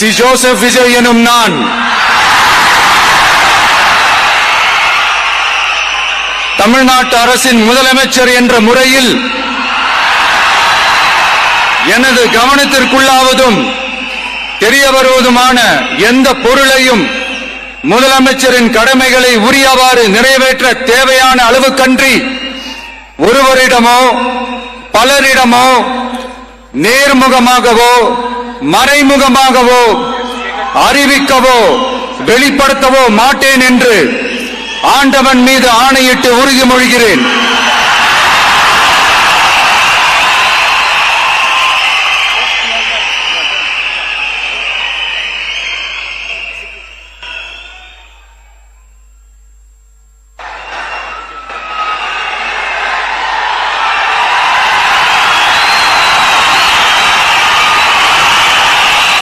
C Joseph Vijay எனும் நான் தமிழ்நாட்டு அரசின் முதலமைச்சர் என்ற முறையில் எனது கவனத்திற்குள்ளாவதும் தெரிய வருவதுமான எந்த பொருளையும் முதலமைச்சரின் கடமைகளை உரியவாறு நிறைவேற்ற தேவையான அளவுக்கன்றி ஒருவரிடமோ பலரிடமோ நேர்முகமாகவோ மறைமுகமாகவோ அறிவிக்கவோ வெளிப்படுத்தவோ மாட்டேன் என்று ஆண்டவன் மீது ஆணையிட்டு உறுதிமொழிகிறேன்.